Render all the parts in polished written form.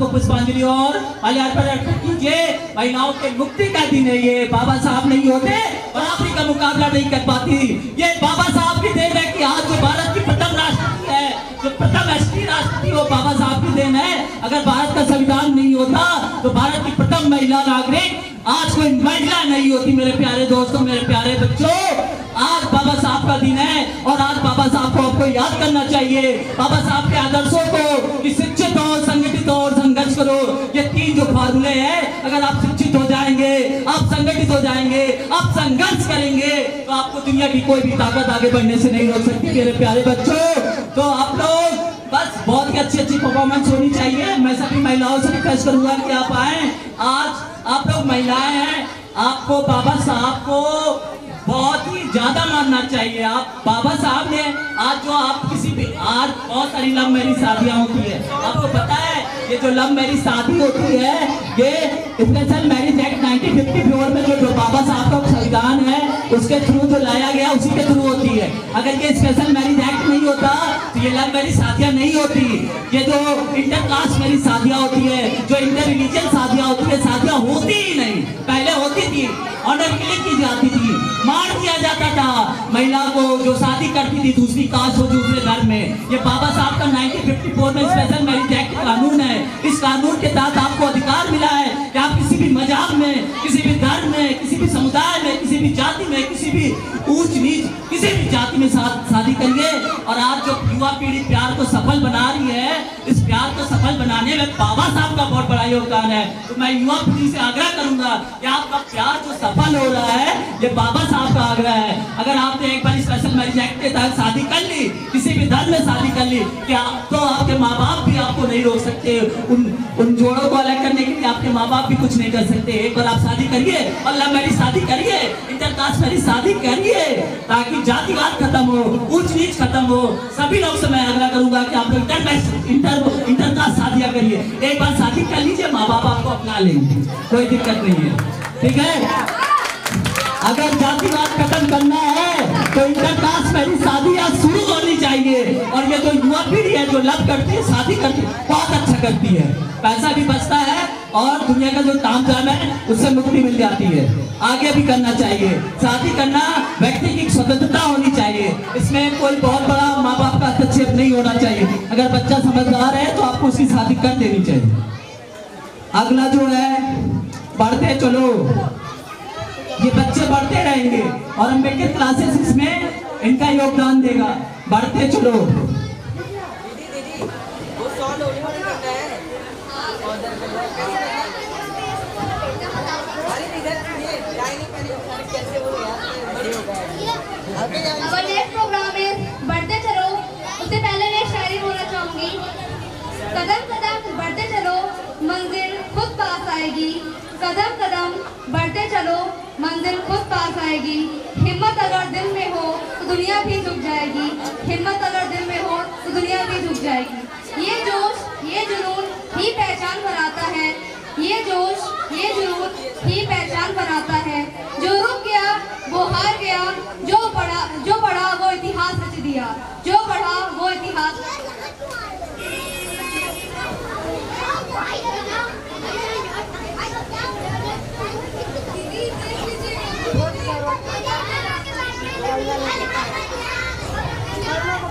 को पुष्पांजलि और माल्यार्पण अर्पित कीजिए। महिलाओं के मुक्ति का दिन है ये। बाबा साहब नहीं होते बराबरी का मुकाबला नहीं कर पाती। ये बाबा साहब की देन है कि आज जो भारत की प्रथम राष्ट्रपति है, जो प्रथम एसटी राष्ट्रपति, वो बाबा साहब की देन है। अगर भारत का संविधान नहीं होता तो भारत की प्रथम महिला नागरिक आज कोई महिला नहीं होती। मेरे प्यारे दोस्तों, मेरे प्यारे बच्चों, आज बाबा साहब का दिन है और आज बाबा साहब को आपको याद करना चाहिए। बाबा साहब के आदर्शों को कि शिक्षित हो, संगठित हो और संघर्ष करो। ये तीन जो फार्मूले हैं, अगर आप शिक्षित हो जाएंगे, आप संगठित हो जाएंगे, आप संघर्ष करेंगे, तो आपको दुनिया की कोई भी ताकत आगे बढ़ने से नहीं रोक सकती। मेरे प्यारे बच्चों, तो आप लोग बस बहुत ही अच्छी परफॉर्मेंस होनी चाहिए। मैं सभी महिलाओं से रिक्वेस्ट करूंगा कि आप आए। आज आप लोग महिलाएं हैं, आपको बाबा साहब को बहुत ही ज्यादा मानना चाहिए। आप बाबा साहब ने आज जो आप किसी भी, आज बहुत सारी लव मैरिज शादियां होती है। आपको पता है ये जो लव मैरिज शादी होती है, ये स्पेशल मैरिज एक्ट 1954 में जो बाबा साहब का संविधान है उसके थ्रू जो लाया गया उसी के थ्रू होती है। अगर ये स्पेशल मैरिज एक्ट नहीं होता तो ये लव मैरिज शादियां नहीं होती। ये जो इंटर कास्ट मैरिज शादियां होती है, जो इंटर रिलीजियन शादियां होती है, शादियां होती ही नहीं। पहले होती थी, ऑनर किलिंग की जाती थी, मार दिया जाता था महिला को जो शादी करती थी दूसरी कास्ट हो, दूसरे धर्म में। ये बाबा साहब का 1954 में स्पेशल मैरिज एक्ट कानून है। इस कानून के तहत आपको अधिकार मिला है कि आप किसी भी मजहब में, किसी भी धर्म में, किसी भी समुदाय में, किसी भी जाति में, किसी भी ऊंच नीच, किसी भी जाति में शादी करिए। और आज जो युवा पीढ़ी प्यार को सफल बना रही है, इस प्यार को सफल बनाने में बाबा साहब का बहुत बड़ा योगदान है। तो मैं युवा पीढ़ी से आग्रह करूंगा कि आपका प्यार जो सफल हो रहा है ये बाबा साहब का आग्रह है। अगर आपने एक बार स्पेशल मैरिज एक्ट के तहत शादी कर ली, किसी भी धर्म में शादी कर ली, क्या तो आपके माँ बाप भी आपको नहीं रोक सकते। उन जोड़ों को अलग करने के लिए आपके माँ बाप भी कुछ नहीं कर सकते। एक बार आप शादी करिए और लव मैरिज शादी करिए, इंटरकास्ट मैरिज शादी करिए, ताकि जातिवाद खत्म हो, ऊंच नीच खत्म हो। सभी लोग से मैं आग्रह करूंगा कि आप लोग इंटरकास्ट शादियां करिए। एक बार शादी कर लीजिए, माँ बाप आपको अपना लेंगे, कोई दिक्कत नहीं है, ठीक है। अगर जातिवाद खत्म करना है तो इंटरकास्ट मैरिज शादियां शुरू होनी चाहिए। और ये जो युवा पीढ़ी है जो लव करती है, शादी करती है, बहुत अच्छा करती है, पैसा भी बचता है और दुनिया का जो तामझाम है उससे मुक्ति मिल जाती है। आगे भी करना चाहिए। शादी करना व्यक्ति की स्वतंत्रता होनी चाहिए, इसमें कोई बहुत बड़ा माँ बाप का हस्तक्षेप नहीं होना चाहिए। अगर बच्चा समझदार है तो आपको उसकी शादी कर देनी चाहिए। अगला जो है, बढ़ते चलो, ये बच्चे बढ़ते रहेंगे और अम्बेडकर क्लासेस इसमें इनका योगदान देगा। बढ़ते चलो, Our next program is बढ़ते चलो। उससे पहले मैं शायरी बोलना चाहूंगी। कदम कदम बढ़ते चलो, मंजिल खुद पास आएगी। कदम कदम बढ़ते चलो, मंजिल खुद पास आएगी। हिम्मत अगर दिल में हो तो दुनिया भी झुक जाएगी। हिम्मत अगर दिल में हो तो दुनिया भी झुक जाएगी। ये जोश, ये जुनून ही पहचान बनाता है। ये जोश, ये जुनून ही पहचान बनाता है। जो रुक गया वो हार गया, जो बढ़ा वो इतिहास रच दिया। जो बढ़ा वो इतिहास।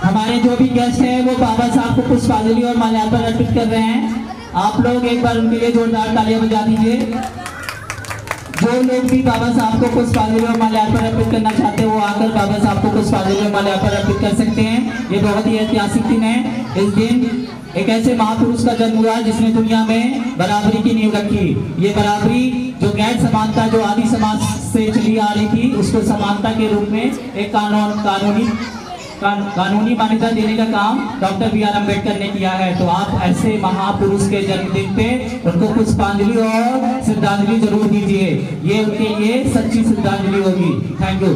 हमारे जो भी गेस्ट हैं वो बाबा साहब को पुष्पांजलि और माल्यार्पण अर्पित कर रहे हैं। आप लोग एक बार उनके लिए जोरदार तालियां बजा दीजिए। जो लोग भी बाबा साहब को पुष्पांजलि और माल्यार्पण अर्पित करना चाहते हैं वो आकर बाबा साहब को पुष्पांजलि और माल्यार्पण अर्पित कर सकते हैं। ये बहुत ही ऐतिहासिक दिन है। इस दिन एक ऐसे महापुरुष का जन्म हुआ जिसने दुनिया में बराबरी की नींव रखी। ये बराबरी जो गैर समानता जो आदि समाज से चली आ रही थी, उसको समानता के रूप में एक कानूनी मान्यता देने का काम डॉक्टर B.R. अम्बेडकर ने किया है। तो आप ऐसे महापुरुष के जन्मदिन पे उनको पुष्पांजलि और श्रद्धांजलि जरूर दीजिए। ये उनके लिए सच्ची श्रद्धांजलि होगी। Thank you.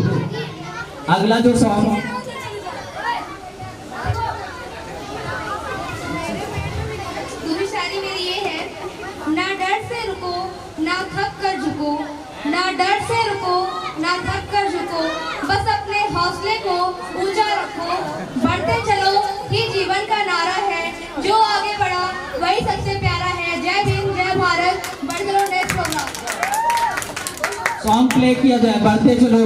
अगला जो सॉन्ग, दूसरी शायरी मेरी ये है। ना डर से रुको, ना थक कर झुको। ना डर से रुको, ना थक कर झुको। बस अपने हौसले को ऊंचा रखो। बढ़ते चलो ही जीवन का नारा है। जो आगे बढ़ा वही सबसे प्यारा है। जय सॉन्ग प्ले किया जाए, बढ़ते चलो।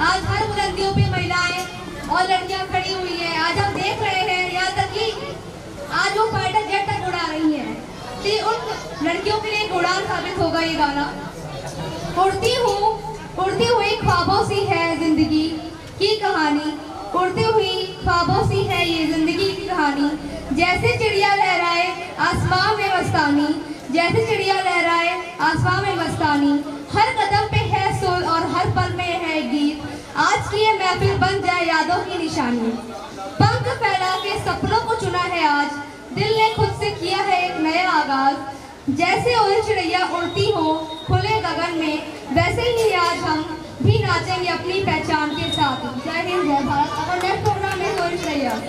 आज हर बुलंदियों पे महिलाएं और लड़कियां खड़ी हुई हैं। आज हम देख रहे हैं यहाँ तक कि आज वो फाइटर जेट तक उड़ा रही हैं। तो उन लड़कियों के लिए उड़ान साबित होगा ये गाना। उड़ती हुई ख्वाबों सी है जिंदगी की कहानी, उड़ती हुई ख्वाबों सी है ये जिंदगी की कहानी। जैसे चिड़िया लहराए आसमां में मस्तानी, जैसे चिड़िया लहराए आसमां में मस्तानी। हर कदम पे है सुर और हर पल में है गीत। आज की ये महफिल बन जाए यादों की निशानी। पंख फैला के सपनों को चुना है आज, दिल ने खुद से किया है एक नया आगाज। जैसे उड़ चिड़िया उड़ती हो खुले गगन में, वैसे ही आज हम भी नाचेंगे अपनी पहचान के साथ। जय हिंद जय भारत। और नेक्स्ट प्रोग्राम है उड़ चिड़िया।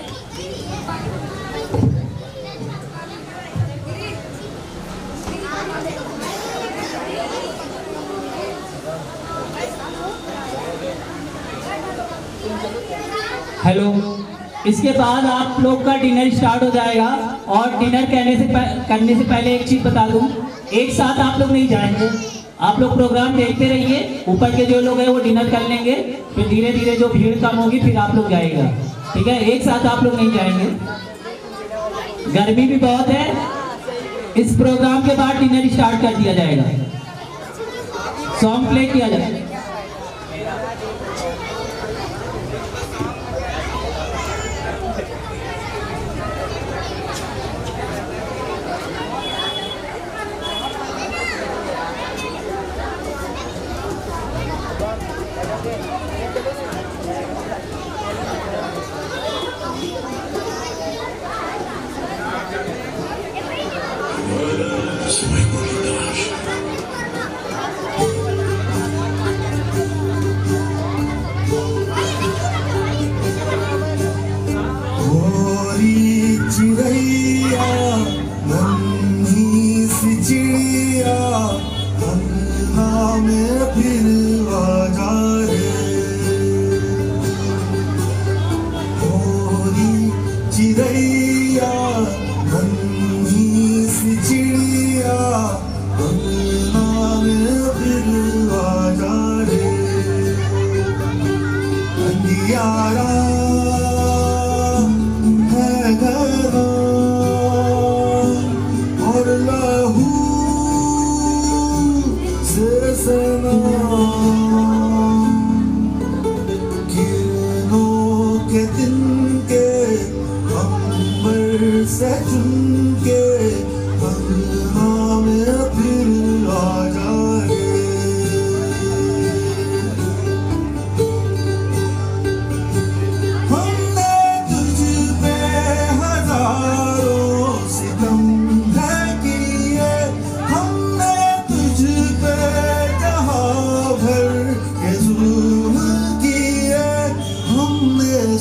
हेलो, इसके बाद आप लोग का डिनर स्टार्ट हो जाएगा। और डिनर करने से पहले एक चीज बता दूं, एक साथ आप लोग नहीं जाएंगे। आप लोग प्रोग्राम देखते रहिए, ऊपर के जो लोग हैं वो डिनर कर लेंगे, फिर धीरे धीरे जो भीड़ कम होगी फिर आप लोग जाएगा। ठीक है, एक साथ आप लोग नहीं जाएंगे, गर्मी भी बहुत है। इस प्रोग्राम के बाद डिनर स्टार्ट कर दिया जाएगा, सॉन्ग प्ले किया जाएगा। चिड़ैया नन्ही सी चिड़िया अंगना में फिर आजा रे। गोरी चिड़ैया नन्ही सी चिड़िया अंगना में फिर आजा रे। अंधियारा और लहू से सना किरणों के दिन के अंबर से चुन के अंगना में फिर आजा रे।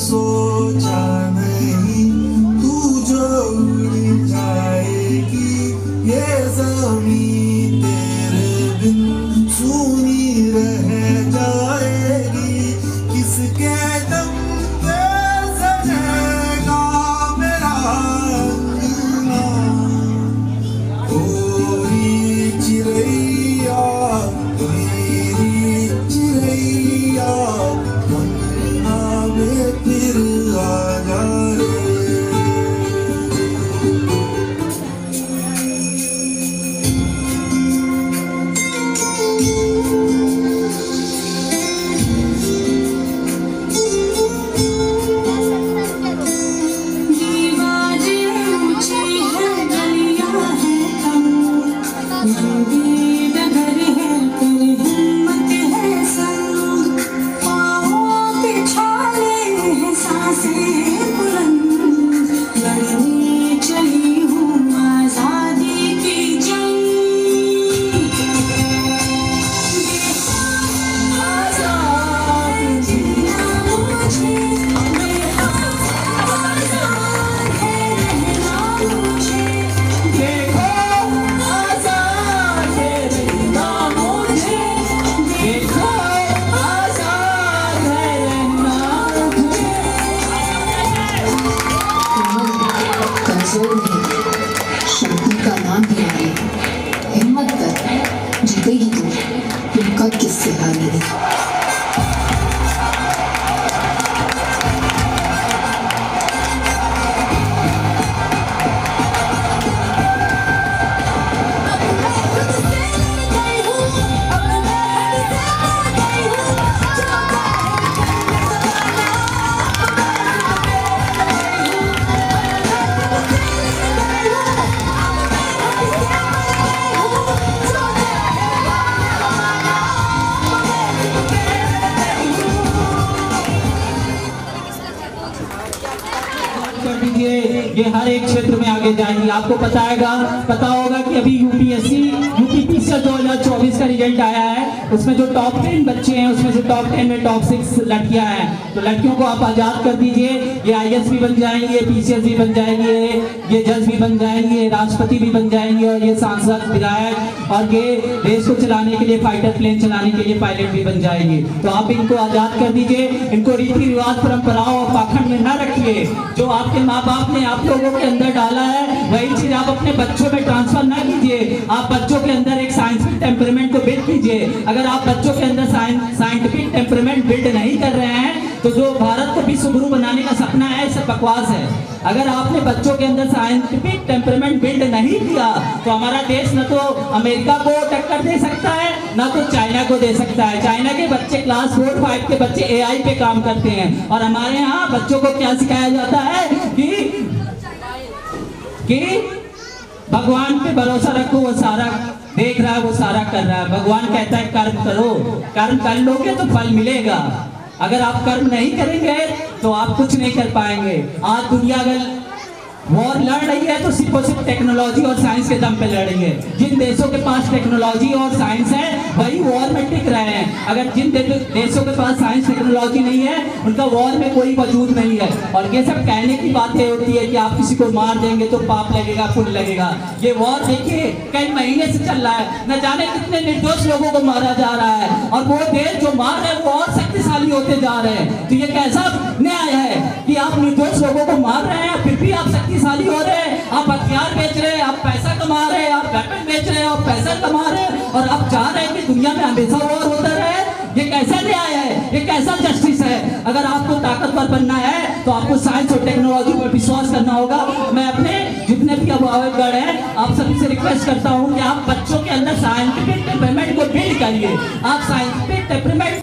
सोचा नहीं तू जो उड़ जाएगी ये ज़मीं तेरे बिन सूनी रह जाएगी। किसके दम पे सजेगा मेरा अंगना। गोरी चिड़ैया मेरी चिड़ैया फिर आजा रे। शक्ति का नाम भी है, हिम्मत कर जीतेगी तू, फिर कब किससे हारेगी। ये हर एक क्षेत्र में आगे जाएंगी। आपको पता होगा कि अभी यूपीपीसी 2024 का रिजल्ट आया है। उसमें जो टॉप 10 बच्चे हैं उसमें से टॉप 10 में टॉप 6 लड़कियां हैं। तो लड़कियों को आप आजाद कर दीजिए। ये IAS भी बन जाएंगी, PCS भी बन जाएंगी, ये जज भी बन जाएंगी, राष्ट्रपति भी बन जाएंगी, और ये सांसद, विधायक, और ये देश को चलाने के लिए फाइटर प्लेन चलाने के लिए पायलट भी बन जाएंगे। तो आप इनको आजाद कर दीजिए। इनको रीति रिवाज, परंपराओं और पाखंड में न रखिए। जो आपके माँ बाप ने आप लोगों के अंदर डाला है वही चीज आप अपने बच्चों में ट्रांसफर ना कीजिए। आप बच्चों के अंदर एक साइंटिफिक टेम्परामेंट को बिल्ड कीजिए। अगर आप बच्चों के अंदर साइंटिफिक टेम्परामेंट बिल्ड नहीं कर रहे हैं तो जो भारत को विश्व गुरु बनाने का सपना है सब बकवास है। अगर आपने बच्चों के अंदर साइंटिफिक टेम्परामेंट बिल्ड नहीं किया तो हमारा देश न तो अमेरिका को टक्कर दे सकता है न तो चाइना को दे सकता है। चाइना के बच्चे क्लास 4-5 के बच्चे AI पे काम करते हैं और हमारे यहाँ बच्चों को क्या सिखाया जाता है कि भगवान पे भरोसा रखो, वो सारा देख रहा है, वो सारा कर रहा है। भगवान कहता है कर्म करो, कर्म कर लोगे तो फल मिलेगा। अगर आप कर्म नहीं करेंगे तो आप कुछ नहीं कर पाएंगे। आज दुनिया अगर वॉर लड़ रही है तो सिर्फ और सिर्फ टेक्नोलॉजी और साइंस के दम पे लड़ रही है। जिन देशों के पास टेक्नोलॉजी और साइंस है वही वॉर में टिक रहे हैं। अगर जिन देशों के पास साइंस टेक्नोलॉजी नहीं है उनका वॉर में कोई वजूद नहीं है। और ये सब कहने की बातें होती है कि आप किसी को मार देंगे तो पाप लगेगा, पुण्य लगेगा। ये वॉर देखिए कई महीने से चल रहा है, न जाने कितने निर्दोष लोगों को मारा जा रहा है और वो देश जो मार रहे हैं वो और शक्तिशाली होते जा रहे हैं। तो ये कैसा न्याय है कि आप निर्दोष लोगों को मार रहे हैं फिर भी आप शक्तिशाली हो रहे हैं, आप हथियार बेच रहे हैं, आप पैसा कमा रहे हैं, आप वेपन बेच रहे हैं, आप पैसा कमा रहे हैं और आप चाह रहे हैं कि दुनिया में हमेशा वॉर होता रहे। ये कैसा न्याय है, ये कैसा जस्टिस है? अगर आपको ताकतवर बनना है तो आपको साइंस और टेक्नोलॉजी पर विश्वास करना होगा। मैं अपने जितने भी अभिभावकगण हैं आप सभी से रिक्वेस्ट करता हूँ कि आप बच्चों के अंदर साइंटिफिक टेम्परामेंट को बिल्ड करिए। आप साइंटिफिक टेम्परामेंट